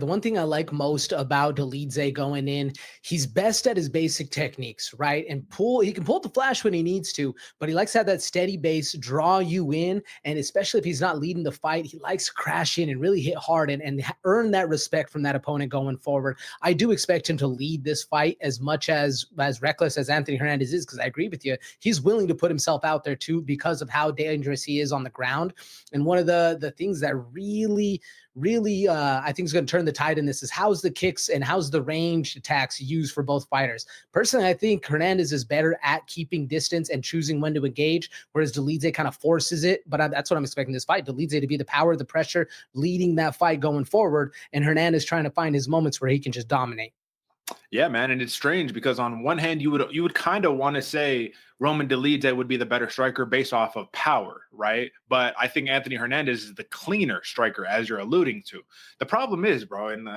The one thing I like most about Dolidze going in, he's best at his basic techniques, right? And he can pull the flash when he needs to, but he likes to have that steady base, draw you in. And especially if he's not leading the fight, he likes to crash in and really hit hard and earn that respect from that opponent going forward. I do expect him to lead this fight as much as reckless as Anthony Hernandez is, because I agree with you. He's willing to put himself out there too because of how dangerous he is on the ground. And one of the things that really I think is going to turn the tide in this is how's the kicks and how's the range attacks used for both fighters. Personally, I think Hernandez is better at keeping distance and choosing when to engage, whereas Dolidze kind of forces it. But that's what I'm expecting this fight. Dolidze to be the power, the pressure, leading that fight going forward, and Hernandez trying to find his moments where he can just dominate. Yeah, man, and it's strange because on one hand you would kind of want to say Roman Dolidze would be the better striker based off of power, right? But I think Anthony Hernandez is the cleaner striker, as you're alluding to. The problem is, bro, and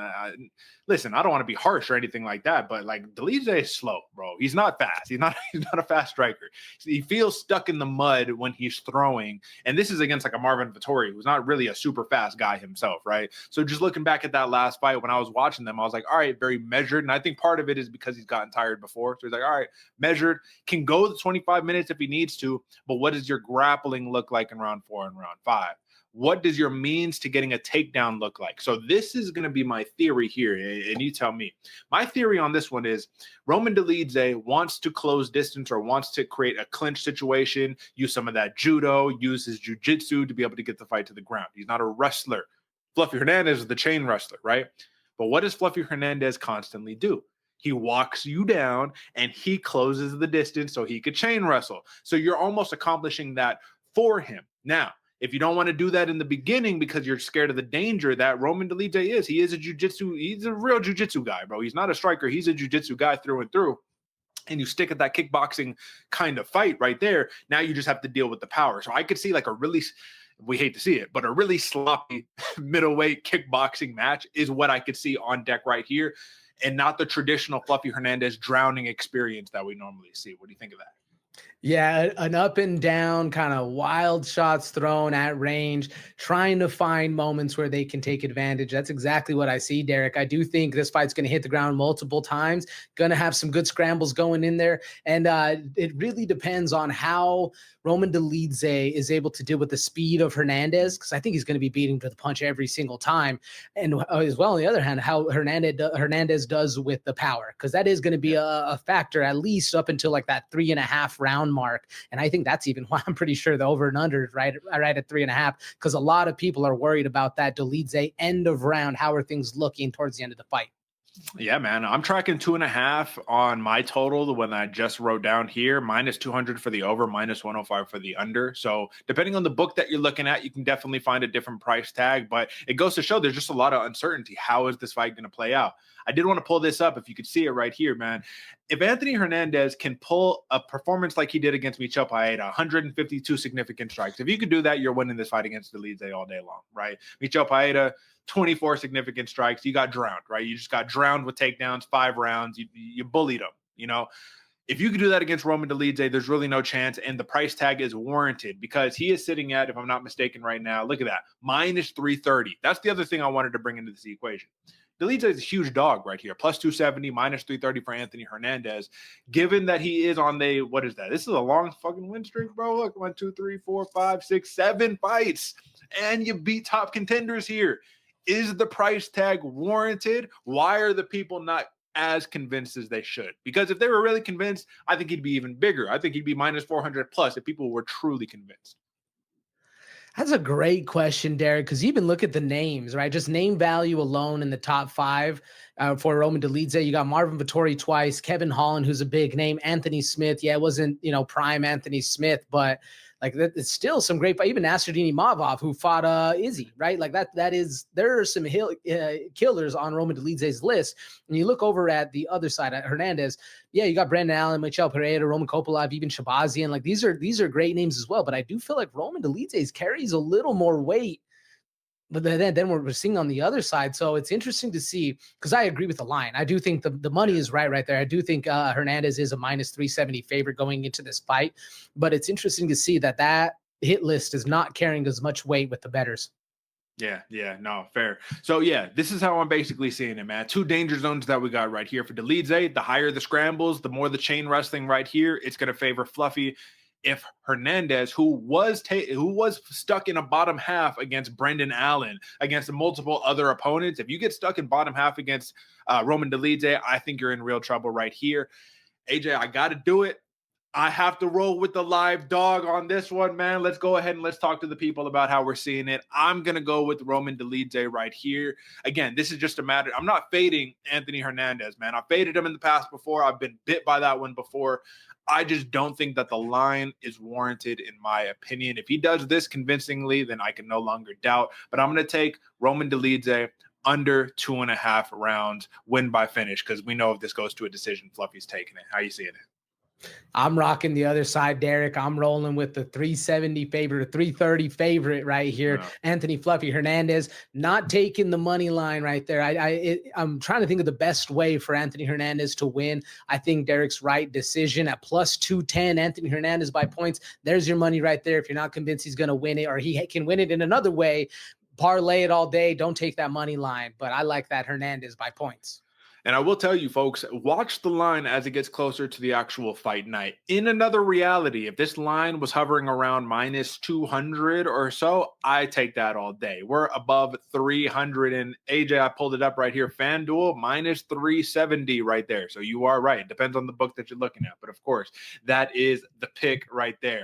listen, I don't want to be harsh or anything like that, but like Dolidze is slow, bro. He's not fast. He's not a fast striker. He feels stuck in the mud when he's throwing, and this is against like a Marvin Vettori, who's not really a super fast guy himself, right? So just looking back at that last fight, when I was watching them, I was like, all right, very measured, and I think part of it is because he's gotten tired before. So he's like, all right, measured, can go the 25 minutes if he needs to, but what does your grappling look like in round 4 and round 5? What does your means to getting a takedown look like? So this is going to be my theory here, and you tell me. My theory on this one is Roman Dolidze wants to close distance or wants to create a clinch situation, use some of that judo, use his jiu-jitsu to be able to get the fight to the ground. He's not a wrestler. Fluffy Hernandez is the chain wrestler, right? But what does Fluffy Hernandez constantly do? He walks you down and he closes the distance so he could chain wrestle. So you're almost accomplishing that for him. Now, if you don't want to do that in the beginning because you're scared of the danger that Roman Dolidze is, he's a real jiu-jitsu guy, bro. He's not a striker. He's a jiu-jitsu guy through and through. And you stick at that kickboxing kind of fight right there. Now you just have to deal with the power. So I could see like we hate to see it, but a really sloppy middleweight kickboxing match is what I could see on deck right here, and not the traditional Fluffy Hernandez drowning experience that we normally see. What do you think of that? Yeah, an up and down kind of wild shots thrown at range, trying to find moments where they can take advantage. That's exactly what I see, Derek. I do think this fight's going to hit the ground multiple times, going to have some good scrambles going in there. And it really depends on how Roman Dolidze is able to deal with the speed of Hernandez, because I think he's going to be beating to the punch every single time. And as well, on the other hand, how Hernandez does with the power, because that is going to be a factor, at least up until like that 3.5 round mark. And I think that's even why I'm pretty sure the over and under is right at 3.5, because a lot of people are worried about that Dolidze end of round. How are things looking towards the end of the fight? Yeah, man. I'm tracking 2.5 on my total, the one I just wrote down here, minus 200 for the over, minus 105 for the under. So depending on the book that you're looking at, you can definitely find a different price tag, but it goes to show there's just a lot of uncertainty. How is this fight going to play out? I did want to pull this up if you could see it right here, man. If Anthony Hernandez can pull a performance like he did against Michel Paeta, 152 significant strikes, if you could do that, you're winning this fight against Dolidze all day long, right? Michel Paeta, 24 significant strikes. You got drowned, right? You just got drowned with takedowns, 5 rounds. You bullied him, you know? If you could do that against Roman Dolidze, there's really no chance, and the price tag is warranted because he is sitting at, if I'm not mistaken right now, look at that, minus 330. That's the other thing I wanted to bring into this equation. Dolidze is a huge dog right here, plus 270, minus 330 for Anthony Hernandez. Given that he is on what is that? This is a long fucking win streak, bro. Look, 1, 2, 3, 4, 5, 6, 7 fights, and you beat top contenders here. Is the price tag warranted? Why are the people not as convinced as they should? Because if they were really convinced, I think he'd be even bigger. I think he'd be minus 400 plus if people were truly convinced. That's a great question, Derek, because you even look at the names, right? Just name value alone in the top 5 for Roman Dolidze. You got Marvin Vettori twice, Kevin Holland, who's a big name, Anthony Smith. Yeah, it wasn't, prime Anthony Smith, but like that, it's still some great fight. Even Nasruddin Imavov, who fought Izzy, right? Like there are some killers on Roman Dolidze's list. And you look over at the other side at Hernandez. Yeah, you got Brandon Allen, Michel Pereira, Roman Kopylov, even Shabazian. Like these are great names as well. But I do feel like Roman Dolidze's carries a little more weight. But then we're seeing on the other side. So it's interesting to see, because I agree with the line. I do think the money is right there. I do think Hernandez is a minus 370 favorite going into this fight. But it's interesting to see that hit list is not carrying as much weight with the bettors. Yeah, no, fair. So yeah, this is how I'm basically seeing it, man. Two danger zones that we got right here for Dolidze. The higher the scrambles, the more the chain wrestling right here. It's going to favor Fluffy. If Hernandez, who was stuck in a bottom half against Brendan Allen, against multiple other opponents, if you get stuck in bottom half against Roman Dolidze, I think you're in real trouble right here. AJ, I got to do it. I have to roll with the live dog on this one, man. Let's go ahead and let's talk to the people about how we're seeing it. I'm going to go with Roman Dolidze right here. Again, this is just a matter. I'm not fading Anthony Hernandez, man. I faded him in the past before. I've been bit by that one before. I just don't think that the line is warranted, in my opinion. If he does this convincingly, then I can no longer doubt. But I'm going to take Roman Dolidze under 2.5 rounds, win by finish, because we know if this goes to a decision, Fluffy's taking it. How you seeing it? I'm rocking the other side, Derek. I'm rolling with the 370 favorite, 330 favorite right here. Yeah. Anthony Fluffy Hernandez, not taking the money line right there. I'm trying to think of the best way for Anthony Hernandez to win. I think Derek's right. Decision at plus 210. Anthony Hernandez by points. There's your money right there. If you're not convinced he's going to win it, or he can win it in another way, parlay it all day. Don't take that money line. But I like that Hernandez by points. And I will tell you, folks, watch the line as it gets closer to the actual fight night. In another reality, if this line was hovering around minus 200 or so, I take that all day. We're above 300. And AJ, I pulled it up right here. FanDuel minus 370 right there. So you are right. It depends on the book that you're looking at. But of course, that is the pick right there.